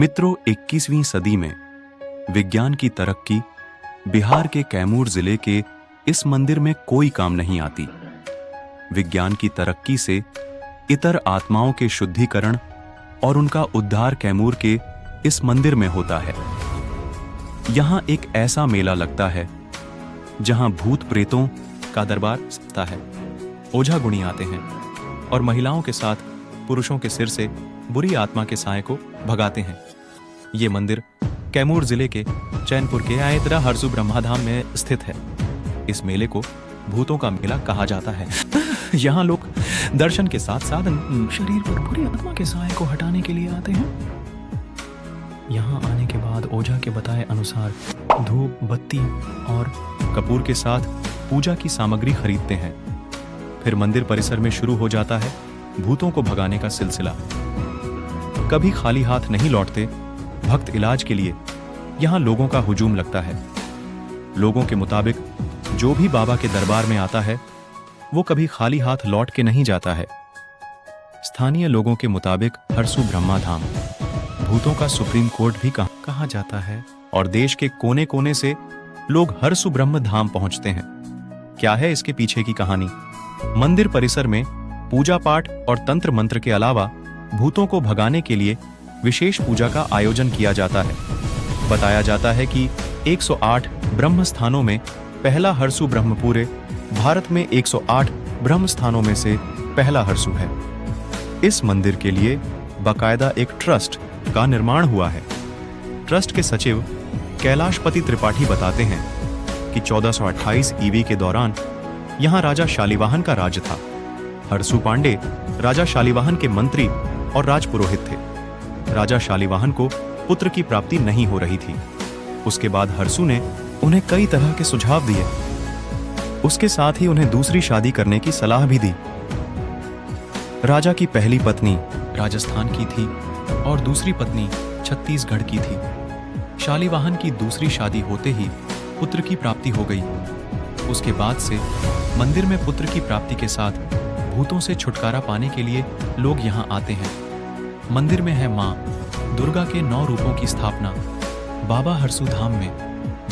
मित्रों, 21वीं सदी में विज्ञान की तरक्की बिहार के कैमूर जिले के इस मंदिर में कोई काम नहीं आती। विज्ञान की तरक्की से इतर आत्माओं के शुद्धिकरण और उनका उद्धार कैमूर के इस मंदिर में होता है। यहां एक ऐसा मेला लगता है जहां भूत प्रेतों का दरबार सजता है। ओझा गुणी आते हैं और महिलाओं के साथ पुरुषों के सिर से बुरी आत्मा के साए को भगाते हैं। ये मंदिर कैमूर जिले के चैनपुर के आयतरा हरसू ब्रह्माधाम में स्थित है। इस मेले को भूतों का मेला कहा जाता है। यहाँ लोग दर्शन के साथ साथ शरीर पर बुरी आत्मा के साए को हटाने के लिए आते हैं। यहाँ आने के बाद ओझा के बताए अनुसार धूप, बत्ती और कपूर के साथ पूजा की सामग्री खरीदते हैं। फिर मंदिर परिसर में शुरू हो जाता है भूतों को भगाने का सिलसिला। कभी खाली हाथ नहीं लौटते भक्त इलाज के लिए यहाँ लोगों का हुजूम लगता है। लोगों के मुताबिक जो भी बाबा के दरबार में आता है वो कभी खाली हाथ लौट के नहीं जाता है। स्थानीय लोगों के मुताबिक हरसू ब्रह्माधाम भूतों का सुप्रीम कोर्ट भी कहा जाता है और देश के कोने कोने से लोग हरसू ब्रह्मधाम पहुंचते हैं। क्या है इसके पीछे की कहानी? मंदिर परिसर में पूजा पाठ और तंत्र मंत्र के अलावा भूतों को भगाने के लिए विशेष पूजा का आयोजन किया जाता है। बताया जाता है कि 108 ब्रह्म स्थानों में पहला हरसू ब्रह्मपुरे भारत में 108 ब्रह्म स्थानों में से पहला हरसू है। इस मंदिर के लिए बाकायदा एक ट्रस्ट का निर्माण हुआ है। ट्रस्ट के सचिव कैलाशपति त्रिपाठी बताते हैं कि 1428 ईवी के दौरान यहाँ राजा शालिवाहन का राज था। हरसू पांडे राजा शालिवाहन के मंत्री और राजपुरोहित थे। राजा शालिवाहन को पुत्र की प्राप्ति नहीं हो रही थी। उसके बाद हरसू ने उन्हें कई तरह के सुझाव दिए। उसके साथ ही उन्हें दूसरी शादी करने की सलाह भी दी। राजा की पहली पत्नी राजस्थान की थी और दूसरी पत्नी छत्तीसगढ़ की थी। शालिवाहन की दूसरी शादी होते ही पुत्र की प्राप्ति हो गई। उसके बाद से मंदिर में पुत्र की प्राप्ति के साथ भूतों से छुटकारा पाने के लिए लोग यहाँ आते हैं। मंदिर में है मां दुर्गा के 9 रूपों की स्थापना। बाबा हरसू धाम में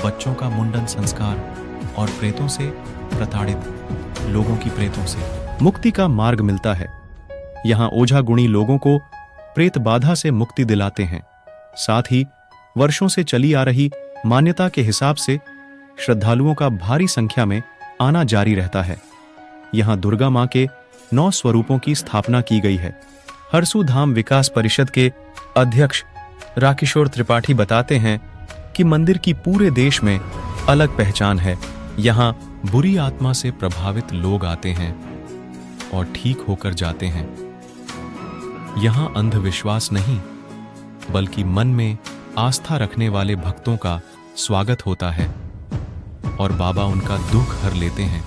बच्चों का मुंडन संस्कार और प्रेतों से प्रताड़ित लोगों की प्रेतों से मुक्ति का मार्ग मिलता है। यहाँ ओझा गुणी लोगों को प्रेत बाधा से मुक्ति दिलाते हैं। साथ ही वर्षों से चली आ रही मान्यता के हिसाब से श्रद्धालुओं का भारी संख्या में आना जारी रहता है। यहाँ दुर्गा मां के 9 स्वरूपों की स्थापना की गई है। हरसू धाम विकास परिषद के अध्यक्ष राकिशोर त्रिपाठी बताते हैं कि मंदिर की पूरे देश में अलग पहचान है। यहाँ बुरी आत्मा से प्रभावित लोग आते हैं और ठीक होकर जाते हैं। यहाँ अंधविश्वास नहीं बल्कि मन में आस्था रखने वाले भक्तों का स्वागत होता है और बाबा उनका दुख हर लेते हैं।